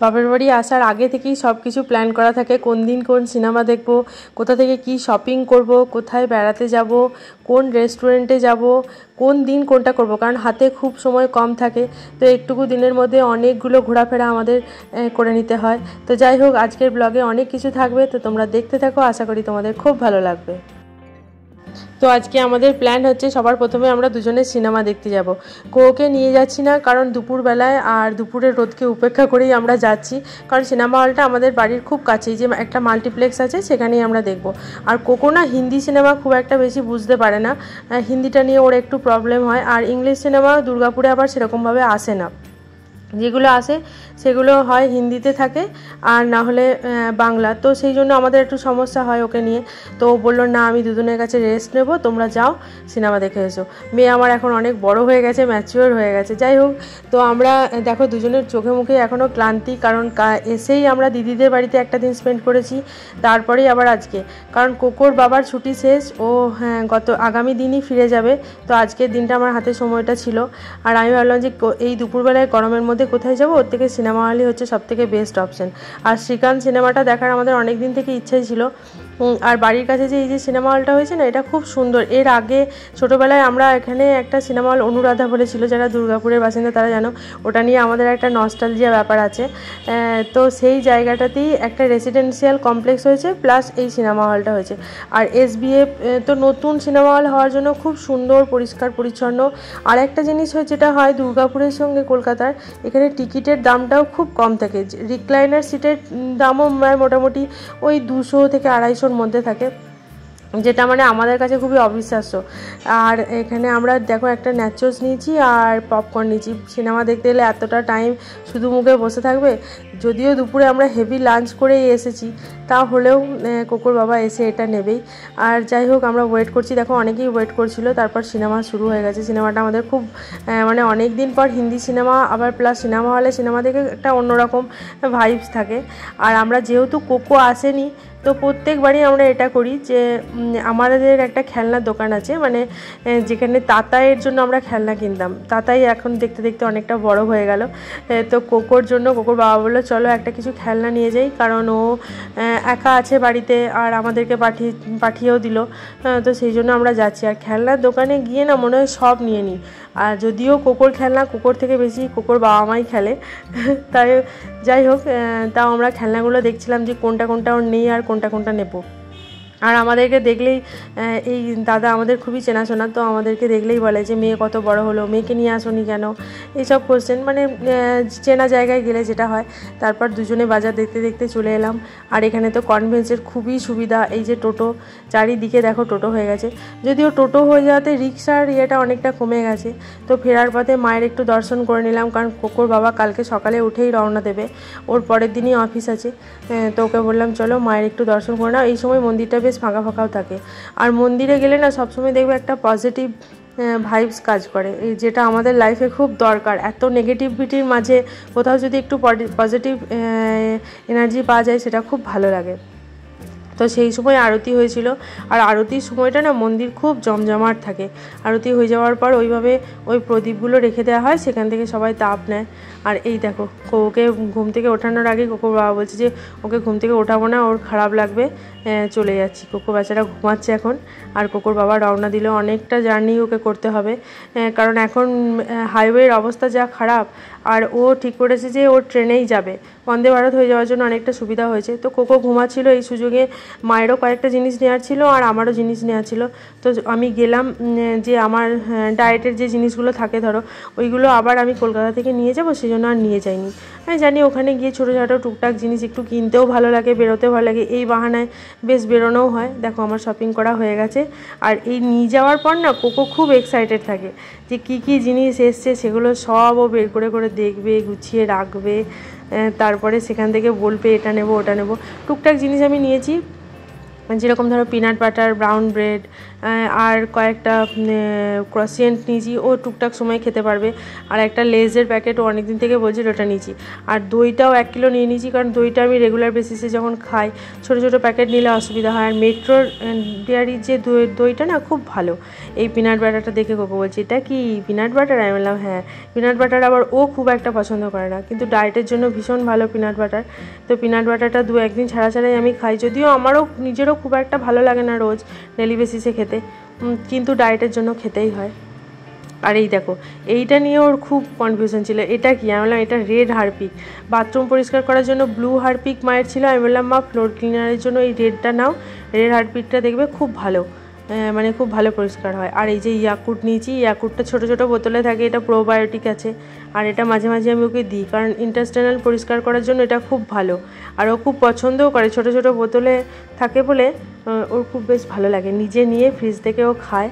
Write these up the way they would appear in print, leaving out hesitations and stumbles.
বাপের বাড়ি আসার আগে থেকেই সব কিছু প্ল্যান করা থাকে, কোন দিন কোন সিনেমা দেখব, কোথা থেকে কি শপিং করব, কোথায় বেড়াতে যাব, কোন রেস্টুরেন্টে যাব, কোন দিন কোনটা করব, কারণ হাতে খুব সময় কম থাকে। তো একটুকু দিনের মধ্যে অনেকগুলো ঘোরাফেরা আমাদের করে নিতে হয়। তো যাই হোক, আজকের ব্লগে অনেক কিছু থাকবে, তো তোমরা দেখতে থাকো, আশা করি তোমাদের খুব ভালো লাগবে। তো আজকে আমাদের প্ল্যান হচ্ছে সবার প্রথমে আমরা দুজনে সিনেমা দেখতে যাব। কোকে নিয়ে যাচ্ছি না, কারণ দুপুরবেলায় আর দুপুরের রোদকে উপেক্ষা করেই আমরা যাচ্ছি, কারণ সিনেমা হলটা আমাদের বাড়ির খুব কাছেই, যে একটা মাল্টিপ্লেক্স আছে সেখানেই আমরা দেখব। আর কোকো না হিন্দি সিনেমা খুব একটা বেশি বুঝতে পারে না, হিন্দিটা নিয়ে ওর একটু প্রবলেম হয়। আর ইংলিশ সিনেমা দুর্গাপুরে আবার সেরকমভাবে আসে না, যেগুলো আসে সেগুলো হয় হিন্দিতে থাকে আর না হলে বাংলা। তো সেই জন্য আমাদের একটু সমস্যা হয় ওকে নিয়ে। তো ও বললো না, আমি দুজনের কাছে রেস্ট নেব, তোমরা যাও সিনেমা দেখে এসো। মেয়ে আমার এখন অনেক বড় হয়ে গেছে, ম্যাচিওর হয়ে গেছে। যাই হোক, তো আমরা দেখো দুজনের চোখে মুখে এখনও ক্লান্তি, কারণ এসেই আমরা দিদিদের বাড়িতে একটা দিন স্পেন্ড করেছি, তারপরেই আবার আজকে, কারণ কোকোর বাবার ছুটি শেষ, ও আগামী দিনই ফিরে যাবে। তো আজকের দিনটা আমার হাতে সময়টা ছিল, আর আমি ভাবলাম যে এই দুপুরবেলায় গরমের মধ্যে কোথায় যাবো, ওর থেকে সিনেমা হলই হচ্ছে সবথেকে বেস্ট অপশন। আর শ্রীকান্ত সিনেমাটা দেখার আমাদের অনেক দিন থেকে ইচ্ছাই ছিল। আর বাড়ির কাছে যে এই যে সিনেমা হলটা হয়েছে না, এটা খুব সুন্দর। এর আগে ছোটোবেলায় আমরা এখানে একটা সিনেমা হল অনুরাধা বলে ছিল, যারা দুর্গাপুরের বাসিন্দা তারা জানো, ওটা নিয়ে আমাদের একটা নস্টালজিয়া ব্যাপার আছে। তো সেই জায়গাটাতেই একটা রেসিডেন্সিয়াল কমপ্লেক্স হয়েছে, প্লাস এই সিনেমা হলটা হয়েছে। আর SBF তো নতুন সিনেমা হল হওয়ার জন্য খুব সুন্দর, পরিষ্কার পরিচ্ছন্ন। আর একটা জিনিস যেটা হয় দুর্গাপুরের সঙ্গে কলকাতার, এখানে টিকিটের দামটাও খুব কম থাকে। রিক্লাইনার সিটের দামও মোটামুটি ওই 200 থেকে 250-র মধ্যে থাকে, যেটা মানে আমাদের কাছে খুবই অবিশ্বাস্য। আর এখানে আমরা দেখো একটা ন্যাচোস নিয়েছি আর পপকর্ন নিয়েছি। সিনেমা দেখতে এলে এতটা টাইম শুধু মুখে বসে থাকবে? যদিও দুপুরে আমরা হেভি লাঞ্চ করেই এসেছি, তা হলেও কোকোর বাবা এসে এটা নেবেই। আর যাই হোক, আমরা ওয়েট করছি, দেখো অনেকেই ওয়েট করছিল, তারপর সিনেমা শুরু হয়ে গেছে। সিনেমাটা আমাদের খুব মানে অনেক দিন পর হিন্দি সিনেমা, আবার প্লাস সিনেমা হলে সিনেমা দেখে একটা অন্যরকম ভাইবস থাকে। আর আমরা যেহেতু কোকো আসেনি, তো প্রত্যেকবারই আমরা এটা করি যে আমাদের একটা খেলনার দোকান আছে, মানে যেখানে তাতাইয়ের জন্য আমরা খেলনা কিনতাম। তাতাই এখন দেখতে দেখতে অনেকটা বড় হয়ে গেল। তো কোকোর জন্য কোকোর বাবা বললো চলো একটা কিছু খেলনা নিয়ে যাই, কারণ ও একা আছে বাড়িতে, আর আমাদেরকে পাঠিয়েও দিল। তো সেই জন্য আমরা যাচ্ছি। আর খেলনার দোকানে গিয়ে না মনে হয় সব নিয়ে নিই। আর যদিও কোকোর খেলনা কোকোর থেকে বেশি কোকোর বাবা মাই খেলে, তাই যাই হোক, তাও আমরা খেলনাগুলো দেখছিলাম যে কোনটা কোনটা ওর নেই আর কোনটা কোনটা নেব। আর আমাদেরকে দেখলেই এই দাদা আমাদের খুবই চেনাশোনা, তো আমাদেরকে দেখলেই বলে যে মেয়ে কত বড় হলো, মেয়েকে নিয়ে আসোনি কেন, এইসব কোশ্চেন, মানে চেনা জায়গায় গেলে যেটা হয়। তারপর দুজনে বাজার দেখতে দেখতে চলে এলাম। আর এখানে তো কনভেন্সের খুবই সুবিধা, এই যে টোটো, চারিদিকে দেখো টোটো হয়ে গেছে। যদিও টোটো হয়ে যাওয়াতে রিক্সার ইয়েটা অনেকটা কমে গেছে। তো ফেরার পথে মায়ের একটু দর্শন করে নিলাম, কারণ কোকোর বাবা কালকে সকালে উঠেই রওনা দেবে, ওর পরের দিনই অফিস আছে। তো ওকে বললাম চলো মায়ের একটু দর্শন করে নাও, এই সময় মন্দিরটা বেশ ফাঁকা ফাঁকাও থাকে। আর মন্দিরে গেলে না সবসময় দেখবে একটা পজিটিভ ভাইবস কাজ করে, এই যেটা আমাদের লাইফে খুব দরকার। এত নেগেটিভিটির মাঝে কোথাও যদি একটু পজিটিভ এনার্জি পাওয়া যায়, সেটা খুব ভালো লাগে। তো সেই সময় আরতি হয়েছিল, আর আরতির সময়টা না মন্দির খুব জমজমাট থাকে। আরতি হয়ে যাওয়ার পর ওইভাবে ওই প্রদীপগুলো রেখে দেওয়া হয়, সেখান থেকে সবাই তাপ নেয়। আর এই দেখো ওকে ঘুম থেকে ওঠানোর আগে কোকোর বাবা বলছে যে ওকে ঘুম থেকে ওঠাবো না, ওর খারাপ লাগবে, চলে যাচ্ছি। কোকো বাচ্চারা ঘুমাচ্ছে এখন। আর কোকোর বাবা রওনা দিল, অনেকটা জার্নি ওকে করতে হবে, কারণ এখন হাইওয়ের অবস্থা যা খারাপ। আর ও ঠিক করেছে যে ও ট্রেনেই যাবে, বন্দে ভারত হয়ে যাওয়ার জন্য অনেকটা সুবিধা হয়েছে। তো কোকো ঘুমাচ্ছিল, এই সুযোগে মায়েরও কয়েকটা জিনিস নেওয়ার ছিল আর আমারও জিনিস নেওয়ার ছিল। তো আমি গেলাম যে আমার ডায়েটের যে জিনিসগুলো থাকে ধরো, ওইগুলো আবার আমি কলকাতা থেকে নিয়ে যাবো, সেই জন্য আর নিয়ে যাইনি। আমি জানি ওখানে গিয়ে ছোটো ছোটো টুকটাক জিনিস একটু কিনতেও ভালো লাগে, বেরোতেও ভালো লাগে, এই বাহানায় বেশ বেরোনোও হয়। দেখো আমার শপিং করা হয়ে গেছে। আর এই নিয়ে যাওয়ার পর না কোকো খুব এক্সাইটেড থাকে যে কী কী জিনিস এসছে, সেগুলো সব ও বের করে করে দেখবে, গুছিয়ে রাখবে, তারপরে সেখান থেকে বলবে এটা নেব ওটা নেব। টুকটাক জিনিস আমি নিয়েছি, যেরকম ধরো পিনাট বাটার, ব্রাউন ব্রেড আর কয়েকটা ক্রসিয়েন্ট নিয়েছি, ও টুকটাক সময় খেতে পারবে। আর একটা লেজের প্যাকেট ও অনেকদিন থেকে বলছিল ওটা নিয়েছি। আর দইটাও 1 কিলো নিয়ে নিয়েছি, কারণ দইটা আমি রেগুলার বেসিসে যখন খাই ছোটো ছোটো প্যাকেট নিলে অসুবিধা হয়। আর মেট্রোর ডেয়ারির যে দইটা না খুব ভালো। এই পিনাট বাটারটা দেখে কোকো বলছে এটা কি পিনাট বাটার? আমি বললাম হ্যাঁ পিনাট বাটার। আবার ও খুব একটা পছন্দ করে না, কিন্তু ডায়েটের জন্য ভীষণ ভালো পিনাট বাটার। তো পিনাট বাটারটা 2-1 দিন ছাড়া ছাড়াই আমি খাই, যদিও আমারও নিজেরও খুব একটা ভালো লাগে না রোজ ডেলি বেসিসে খেতে, কিন্তু ডায়েটের জন্য খেতেই হয়। আর এই দেখো এইটা নিয়ে ওর খুব কনফিউশন ছিল, এটা কি? আমি বললাম এটা রেড হারপিক। বাথরুম পরিষ্কার করার জন্য ব্লু হারপিক মায়ের ছিল, আমি বললাম মা ফ্লোর ক্লিনারের জন্য এই রেডটা নাও, রেড হারপিকটা দেখবে খুব ভালো, মানে খুব ভালো পরিষ্কার হয়। আর এই যে ইয়াকুট নিয়েছি, ইয়াকুটটা ছোটো ছোটো বোতলে থাকে, এটা প্রোবায়োটিক আছে। আর এটা মাঝে মাঝে আমি ওকে দিই, কারণ ইন্টেস্টাইনাল পরিষ্কার করার জন্য এটা খুব ভালো। আর ও খুব পছন্দও করে, ছোটো ছোটো বোতলে থাকে বলে ওর খুব বেশ ভালো লাগে, নিজে নিয়ে ফ্রিজ থেকে ও খায়।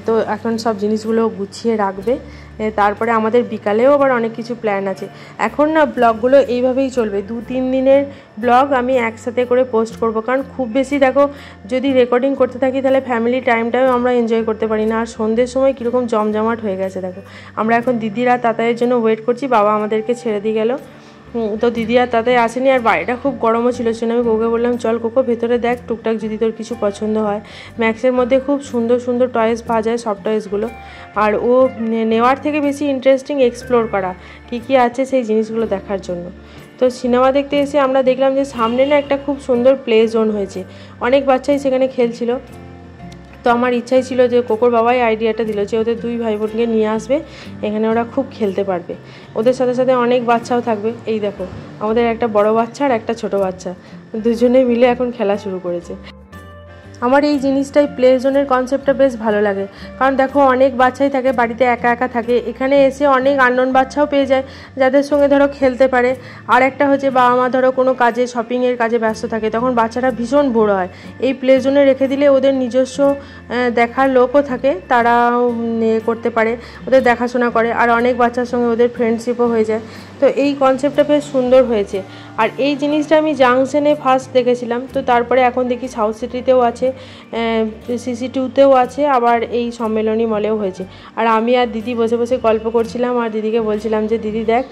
তো এখন সব জিনিসগুলো গুছিয়ে রাখবে। তারপরে আমাদের বিকালেও আবার অনেক কিছু প্ল্যান আছে। এখন না ব্লগগুলো এইভাবেই চলবে, 2-3 দিনের ব্লগ আমি একসাথে করে পোস্ট করব, কারণ খুব বেশি দেখো যদি রেকর্ডিং করতে থাকি তাহলে ফ্যামিলি টাইমটাও আমরা এনজয় করতে পারি না। আর সন্ধ্যের সময় কীরকম জমজমাট হয়ে গেছে দেখো। আমরা এখন দিদিরা তাতাইয়ের জন্য ওয়েট করছি, বাবা আমাদেরকে ছেড়ে দিয়ে গেল। তো দিদি আর তাতাই আসেনি, আর বাড়িটা খুব গরমও ছিল, সেজন্য আমি কোকে বললাম চল কোকো ভেতরে দেখ টুকটাক যদি তোর কিছু পছন্দ হয়। ম্যাক্সের মধ্যে খুব সুন্দর সুন্দর টয়েস পাওয়া যায়, সব টয়েসগুলো। আর ও নেওয়ার থেকে বেশি ইন্টারেস্টিং এক্সপ্লোর করা, কী কী আছে সেই জিনিসগুলো দেখার জন্য। তো সিনেমা দেখতে এসে আমরা দেখলাম যে সামনে না একটা খুব সুন্দর প্লে জোন হয়েছে, অনেক বাচ্চাই সেখানে খেলছিল। তো আমার ইচ্ছাই ছিল যে কোকোর বাবাই আইডিয়াটা দিল যে ওদের 2 ভাই বোনকে নিয়ে আসবে, এখানে ওরা খুব খেলতে পারবে, ওদের সাথে সাথে অনেক বাচ্চাও থাকবে। এই দেখো আমাদের একটা বড় বাচ্চা আর একটা ছোট বাচ্চা, দুজনে মিলে এখন খেলা শুরু করেছে। আমার এই জিনিসটাই প্লে জোনের কনসেপ্টটা বেশ ভালো লাগে, কারণ দেখো অনেক বাচ্চাই থাকে বাড়িতে, একা একা থাকে, এখানে এসে অনেক আননোন বাচ্চাও পেয়ে যায় যাদের সঙ্গে ধরো খেলতে পারে। আর একটা হচ্ছে বাবা মা ধরো কোনো কাজে শপিংয়ের কাজে ব্যস্ত থাকে, তখন বাচ্চারা ভীষণ বোর হয়। এই প্লে জোনে রেখে দিলে ওদের নিজস্ব দেখার লোকও থাকে, তারাও করতে পারে, ওদের দেখাশোনা করে, আর অনেক বাচ্চার সঙ্গে ওদের ফ্রেন্ডশিপও হয়ে যায়। তো এই কনসেপ্টটা বেশ সুন্দর হয়েছে। আর এই জিনিসটা আমি জাংশনে ফার্স্ট দেখেছিলাম, তো তারপরে এখন দেখি সাউথ সিটিতেও আছে, CC2তেও আছে, আবার এই সম্মেলনী মলেও হয়েছে। আর আমি আর দিদি বসে বসে গল্প করছিলাম, আর দিদিকে বলছিলাম যে দিদি দেখ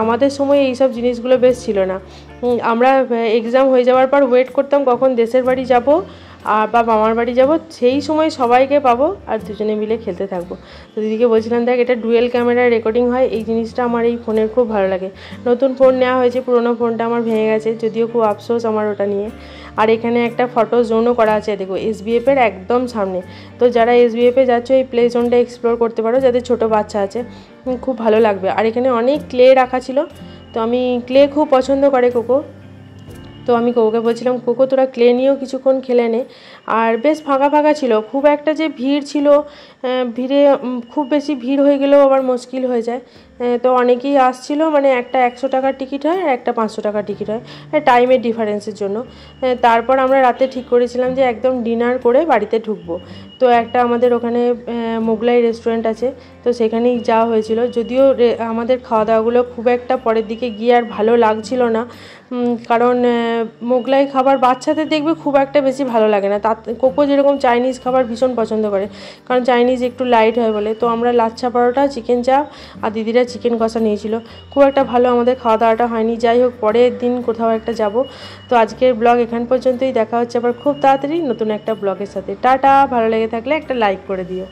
আমাদের সময় এইসব জিনিসগুলো বেশ ছিল না, আমরা এক্সাম হয়ে যাওয়ার পর ওয়েট করতাম কখন দেশের বাড়ি যাব বা মামার বাড়ি যাব, সেই সময় সবাইকে পাবো আর দুজনে মিলে খেলতে থাকবো। তো দিদিকে বলছিলাম দেখ এটা ডুয়েল ক্যামেরায় রেকর্ডিং হয়, এই জিনিসটা আমার এই ফোনের খুব ভালো লাগে। নতুন ফোন নেওয়া হয়েছে, পুরোনো ফোনটা আমার ভেঙে গেছে, যদিও খুব আফসোস আমার ওটা নিয়ে। আর এখানে একটা ফটো জোনও করা আছে দেখো, SBF-এর একদম সামনে। তো যারা SBF-এ যাচ্ছ এই প্লে জোনটা এক্সপ্লোর করতে পারো, যাদের ছোটো বাচ্চা আছে, খুব ভালো লাগবে। আর এখানে অনেক ক্লে রাখা ছিল, তো আমি ক্লে খুব পছন্দ করে কোকো, তো আমি কোকোকে বলছিলাম কোকো তোরা ক্লে নিয়েও কিছুক্ষণ খেলে নে। আর বেশ ফাঁকা ফাঁকা ছিল, খুব একটা যে ভিড় ছিল, ভিড়ে খুব বেশি ভিড় হয়ে গেলেও আবার মুশকিল হয়ে যায়। তো অনেকেই আসছিল, মানে একটা 100 টাকার টিকিট হয় আর একটা 500 টাকার টিকিট হয়, টাইমের ডিফারেন্সের জন্য। তারপর আমরা রাতে ঠিক করেছিলাম যে একদম ডিনার করে বাড়িতে ঢুকবো। তো একটা আমাদের ওখানে মোগলাই রেস্টুরেন্ট আছে, তো সেখানেই যাওয়া হয়েছিল। যদিও আমাদের খাওয়া দাওয়াগুলো খুব একটা পরের দিকে গিয়ে আর ভালো লাগছিল না, কারণ মোগলাই খাবার বাচ্চাদের দেখবে খুব একটা বেশি ভালো লাগে না। কোকো যেরকম চাইনিজ খাবার ভীষণ পছন্দ করে, কারণ চাইনিজ একটু লাইট হয় বলে। তো আমরা লাচ্ছা পরোটা, চিকেন চাপ আর দিদিরা চিকেন কষা নিয়েছিল, খুব একটা ভালো আমাদের খাওয়া দাওয়াটা হয়নি। যাই হোক পরের দিন কোথাও একটা যাব। তো আজকের ব্লগ এখান পর্যন্তই, দেখা হচ্ছে আবার খুব তাড়াতাড়ি নতুন একটা ব্লগের সাথে। টাটা, ভালো লেগে থাকলে একটা লাইক করে দিও।